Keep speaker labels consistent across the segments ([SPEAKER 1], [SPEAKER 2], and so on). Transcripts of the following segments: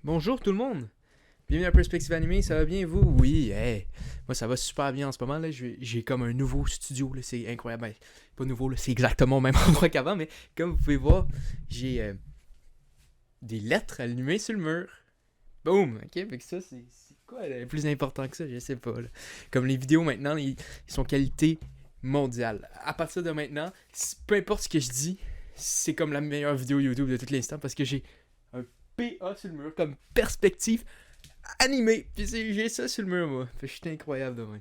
[SPEAKER 1] Bonjour tout le monde! Bienvenue à Perspective Animée, ça va bien vous? Oui, hey! Moi ça va super bien en ce moment, là. J'ai comme un nouveau studio, là. C'est incroyable. Ben, pas nouveau, là. C'est exactement au même endroit qu'avant, mais comme vous pouvez voir, j'ai des lettres allumées sur le mur. Boum! Ok, fait que ça, c'est quoi le plus important que ça? Je sais pas, là. Comme les vidéos maintenant, ils sont qualité mondiale. À partir de maintenant, peu importe ce que je dis, c'est comme la meilleure vidéo YouTube de tout l'instant parce que j'ai un PA sur le mur comme perspective animée. Puis j'ai ça sur le mur, moi. Fait que je suis incroyable de même.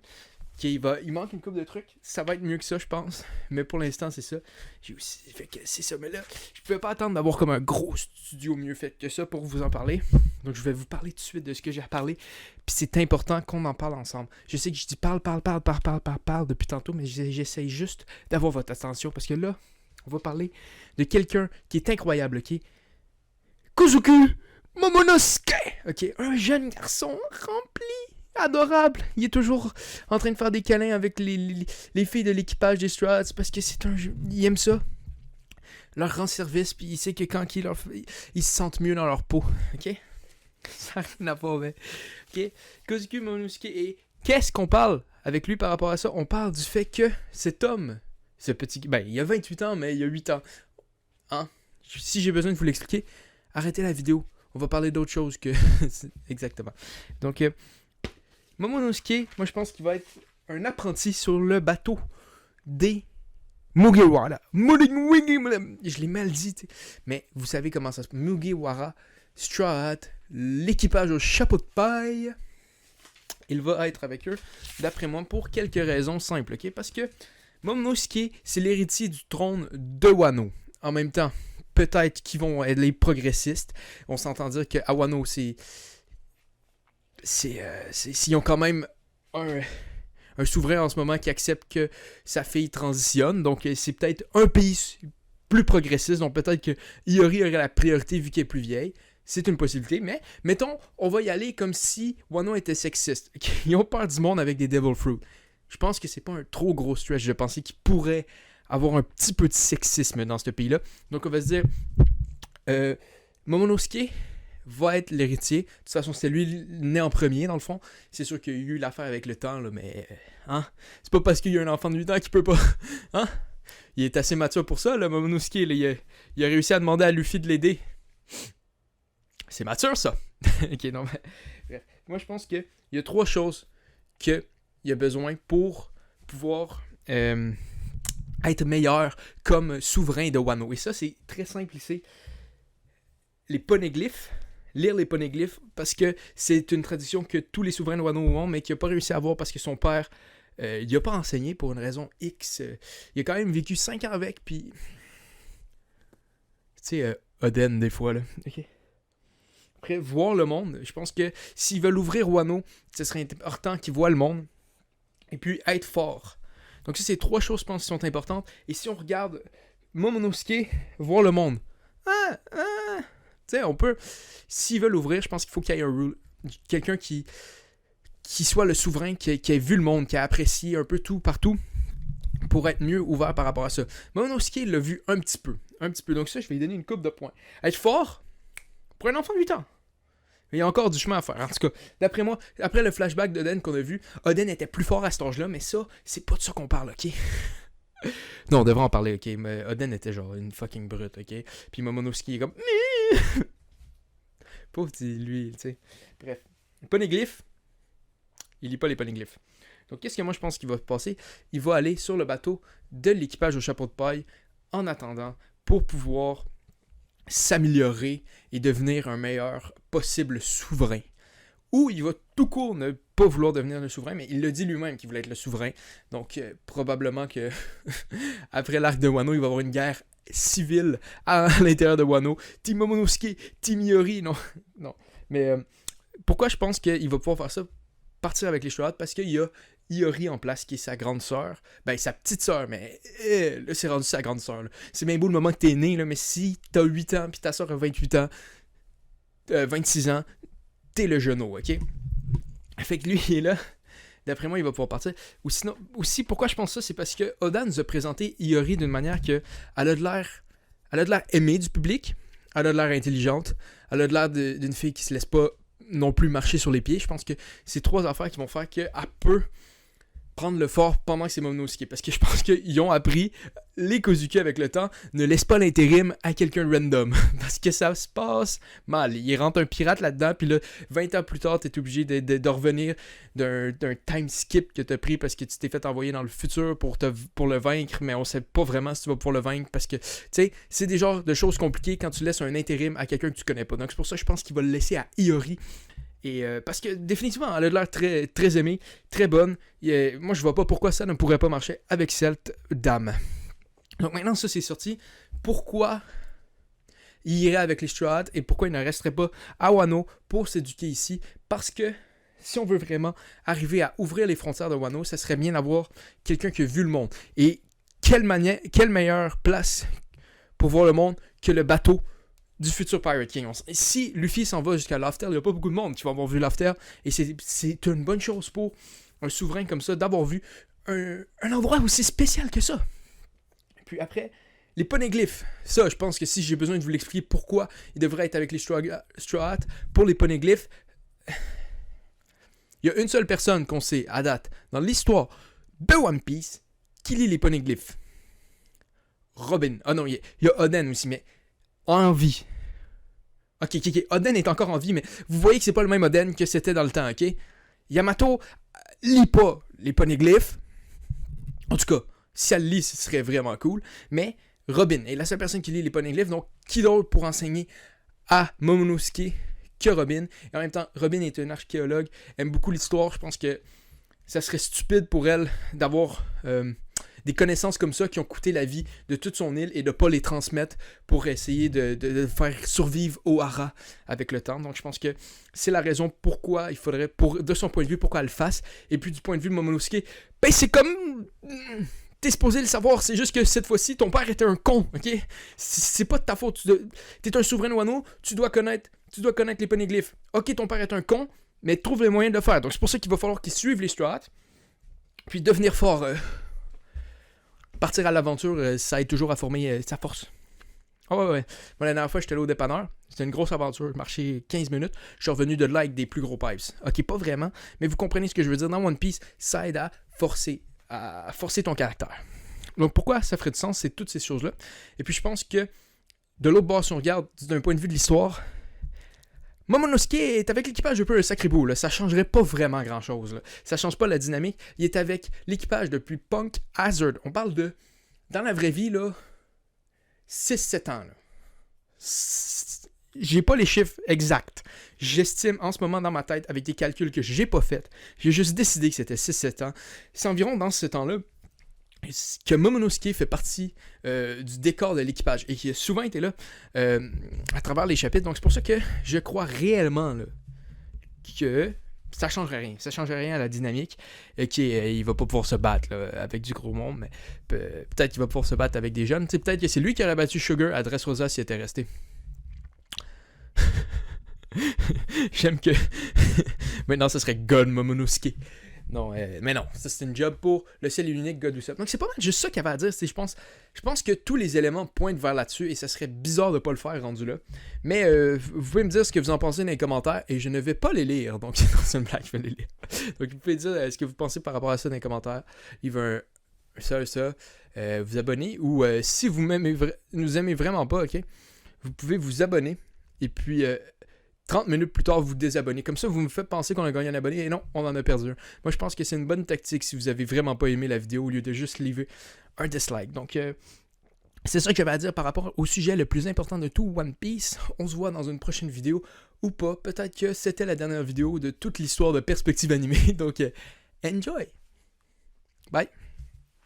[SPEAKER 1] Ok, il manque une couple de trucs. Ça va être mieux que ça, je pense. Mais pour l'instant, c'est ça. J'ai aussi. Fait que c'est ça. Mais là, je pouvais pas attendre d'avoir comme un gros studio mieux fait que ça pour vous en parler. Donc, je vais vous parler tout de suite de ce que j'ai à parler. Puis c'est important qu'on en parle ensemble. Je sais que je dis parle depuis tantôt, mais j'essaye juste d'avoir votre attention parce que là, on va parler de quelqu'un qui est incroyable, ok? Kuzuku Momonosuke! Ok, un jeune garçon rempli, adorable. Il est toujours en train de faire des câlins avec les filles de l'équipage des Straw Hats parce que c'est un jeu. Il aime ça. Leur rend service, puis il sait que quand ils se sentent mieux dans leur peau. Ok? Ça n'a rien à voir, mais. Ok? Kuzuku Momonosuke, et qu'est-ce qu'on parle avec lui par rapport à ça? On parle du fait que cet homme, ce petit. Ben, il a 28 ans, mais il a 8 ans. Hein? Si j'ai besoin de vous l'expliquer, arrêtez la vidéo. On va parler d'autre chose que... Exactement. Donc, Momonosuke, moi je pense qu'il va être un apprenti sur le bateau des Mugiwara. Je l'ai mal dit, t'sais. Mais vous savez comment ça se passe. Mugiwara, Straw Hat, l'équipage au chapeau de paille. Il va être avec eux, d'après moi, pour quelques raisons simples, ok? Parce que Momonosuke, c'est l'héritier du trône de Wano. En même temps, peut-être qu'ils vont être les progressistes. On s'entend dire que Wano, ils ont quand même un souverain en ce moment qui accepte que sa fille transitionne. Donc, c'est peut-être un pays plus progressiste. Donc, peut-être que Iori aurait la priorité vu qu'elle est plus vieille. C'est une possibilité. Mais, mettons, on va y aller comme si Wano était sexiste. Ils ont peur du monde avec des Devil Fruit. Je pense que c'est pas un trop gros stretch de penser qu'ils pourraient avoir un petit peu de sexisme dans ce pays-là. Donc, on va se dire, Momonosuke va être l'héritier. De toute façon, c'est lui né en premier, dans le fond. C'est sûr qu'il y a eu l'affaire avec le temps, là, mais... Hein? C'est pas parce qu'il y a un enfant de 8 ans qu'il peut pas... Hein? Il est assez mature pour ça, là, Momonosuke. Là, il a réussi à demander à Luffy de l'aider. C'est mature, ça. Ok, non, mais... Bref. Moi, je pense qu'il y a 3 choses qu'il y a besoin pour pouvoir... être meilleur comme souverain de Wano. Et ça, c'est très simple ici. Les poneglyphes, lire les poneglyphes, parce que c'est une tradition que tous les souverains de Wano ont, mais qu'il n'a pas réussi à avoir parce que son père, il n'a pas enseigné pour une raison X. Il a quand même vécu 5 ans avec, puis... Tu sais, Oden, des fois, là. Ok. Après, voir le monde, je pense que s'ils veulent ouvrir Wano, ce serait important qu'ils voient le monde, et puis être fort. Donc ça, c'est 3 choses, je pense, qui sont importantes. Et si on regarde Momonosuke, voir le monde. Tu sais, on peut... S'ils veulent ouvrir, je pense qu'il faut qu'il y ait quelqu'un qui soit le souverain, qui ait vu le monde, qui a apprécié un peu tout, partout, pour être mieux ouvert par rapport à ça. Momonosuke l'a vu un petit peu. Donc ça, je vais lui donner une coupe de points. Être fort, pour un enfant de 8 ans. Il y a encore du chemin à faire. En tout cas, d'après moi, après le flashback d'Oden qu'on a vu, Oden était plus fort à cet âge-là, mais ça, c'est pas de ça qu'on parle, ok? Non, on devrait en parler, ok? Mais Oden était genre une fucking brute, ok? Puis Momonosuke est comme... Pauvre petit lui, tu sais. Bref. Poneglyph, il lit pas les poneglyphes. Donc, qu'est-ce que moi je pense qu'il va passer? Il va aller sur le bateau de l'équipage au chapeau de paille en attendant pour pouvoir s'améliorer et devenir un meilleur possible souverain. Ou il va tout court ne pas vouloir devenir le souverain, mais il l'a dit lui-même qu'il voulait être le souverain. Donc, probablement que après l'arc de Wano, il va y avoir une guerre civile à l'intérieur de Wano. Team Momonosuke, Team Iori, non. Mais pourquoi je pense qu'il va pouvoir faire ça? Partir avec les Straw Hats, parce qu'il y a Iori en place, qui est sa grande sœur. Ben, sa petite sœur, mais là, c'est rendu sa grande sœur. Là. C'est bien beau le moment que t'es né, là, mais si t'as 8 ans, puis ta sœur a 28 ans, 26 ans, t'es le genou, ok? Fait que lui, il est là. D'après moi, il va pouvoir partir. Ou sinon, aussi, pourquoi je pense ça, c'est parce que Oda nous a présenté Iori d'une manière que elle a de l'air aimée du public. elle a de l'air intelligente, elle a de l'air d'une fille qui se laisse pas non plus marcher sur les pieds. Je pense que c'est 3 affaires qui vont faire qu'elle peut prendre le fort pendant que c'est Momonosuke. Parce que je pense qu'ils ont appris, les Kozuki avec le temps, ne laissent pas l'intérim à quelqu'un de random. Parce que ça se passe mal. Il rentre un pirate là-dedans, puis là, 20 ans plus tard, t'es obligé de revenir d'un time skip que t'as pris parce que tu t'es fait envoyer dans le futur pour le vaincre, mais on sait pas vraiment si tu vas pouvoir le vaincre parce que, tu sais, c'est des genres de choses compliquées quand tu laisses un intérim à quelqu'un que tu connais pas. Donc c'est pour ça que je pense qu'il va le laisser à Iori. Et parce que définitivement, elle a l'air très, très aimée, très bonne. Moi, je vois pas pourquoi ça ne pourrait pas marcher avec cette dame. Donc maintenant, ça c'est sorti. Pourquoi il irait avec les Straw Hats et pourquoi il ne resterait pas à Wano pour s'éduquer ici? Parce que si on veut vraiment arriver à ouvrir les frontières de Wano, ça serait bien d'avoir quelqu'un qui a vu le monde. Et quelle meilleure place pour voir le monde que le bateau du futur Pirate King. Si Luffy s'en va jusqu'à Lofter, il n'y a pas beaucoup de monde qui va avoir vu Lofter. Et c'est une bonne chose pour un souverain comme ça d'avoir vu un endroit aussi spécial que ça. Puis après, les poneglyphes. Ça, je pense que si j'ai besoin de vous l'expliquer pourquoi il devrait être avec les Straw Hats, pour les poneglyphes, il y a une seule personne qu'on sait à date dans l'histoire de One Piece qui lit les poneglyphes. Robin. Ah non, il y a Oden aussi, mais en vie. Ok. Oden est encore en vie, mais vous voyez que c'est pas le même Oden que c'était dans le temps, ok? Yamato lit pas les poneglyphes. En tout cas, si elle lit, ce serait vraiment cool. Mais Robin est la seule personne qui lit les poneglyphes, donc qui d'autre pour enseigner à Momonosuke que Robin? Et en même temps, Robin est une archéologue, aime beaucoup l'histoire. Je pense que ça serait stupide pour elle d'avoir des connaissances comme ça qui ont coûté la vie de toute son île et de ne pas les transmettre pour essayer de faire survivre Ohara avec le temps. Donc je pense que c'est la raison pourquoi il faudrait, de son point de vue, pourquoi elle le fasse. Et puis du point de vue de Momonosuke, ben c'est comme... T'es supposé le savoir, c'est juste que cette fois-ci, ton père était un con, ok? C'est pas de ta faute. T'es un souverain Wano, tu dois connaître les poneglyphes. Ok, ton père est un con, mais trouve les moyens de le faire. Donc c'est pour ça qu'il va falloir qu'il suive les Straw Hats, puis devenir fort. Partir à l'aventure, ça aide toujours à former sa force. Ah ouais. Moi, la dernière fois, j'étais allé au dépanneur. C'était une grosse aventure. Je marchais 15 minutes. Je suis revenu de là avec des plus gros pipes. Ok, pas vraiment, mais vous comprenez ce que je veux dire. Dans One Piece, ça aide à forcer ton caractère. Donc pourquoi ça ferait du sens, c'est toutes ces choses-là. Et puis je pense que de l'autre bord, si on regarde d'un point de vue de l'histoire, Momonosuke est avec l'équipage un peu un sacré bout, là. Ça changerait pas vraiment grand-chose. Là. Ça change pas la dynamique. Il est avec l'équipage depuis Punk Hazard. On parle de, dans la vraie vie, là, 6-7 ans. Là. J'ai pas les chiffres exacts. J'estime en ce moment dans ma tête, avec des calculs que j'ai pas faits, j'ai juste décidé que c'était 6-7 ans. C'est environ dans ce temps-là que Momonosuke fait partie du décor de l'équipage et qui a souvent été là à travers les chapitres. Donc c'est pour ça que je crois réellement là, que ça changerait rien. Ça changerait rien à la dynamique. Il va pas pouvoir se battre là, avec du gros monde, mais peut-être qu'il va pouvoir se battre avec des jeunes. T'sais, peut-être que c'est lui qui aurait battu Sugar à Dressrosa s'il était resté. J'aime que maintenant ce serait God Momonosuke. Non, mais non, ça c'est une job pour le seul et unique God Usopp. Donc c'est pas mal juste ça qu'il y avait à dire. Je pense que tous les éléments pointent vers là-dessus et ça serait bizarre de pas le faire rendu là. Mais vous pouvez me dire ce que vous en pensez dans les commentaires et je ne vais pas les lire. Donc c'est une blague, je vais les lire. Donc vous pouvez dire ce que vous pensez par rapport à ça dans les commentaires. Il veut ça. Vous abonner ou si vous nous aimez vraiment pas, ok, vous pouvez vous abonner et puis 30 minutes plus tard, vous désabonnez. Comme ça, vous me faites penser qu'on a gagné un abonné. Et non, on en a perdu un. Moi, je pense que c'est une bonne tactique si vous avez vraiment pas aimé la vidéo au lieu de juste lever un dislike. Donc, c'est ça que j'avais à dire par rapport au sujet le plus important de tout One Piece. On se voit dans une prochaine vidéo ou pas. Peut-être que c'était la dernière vidéo de toute l'histoire de Perspective Animée. Donc, enjoy! Bye!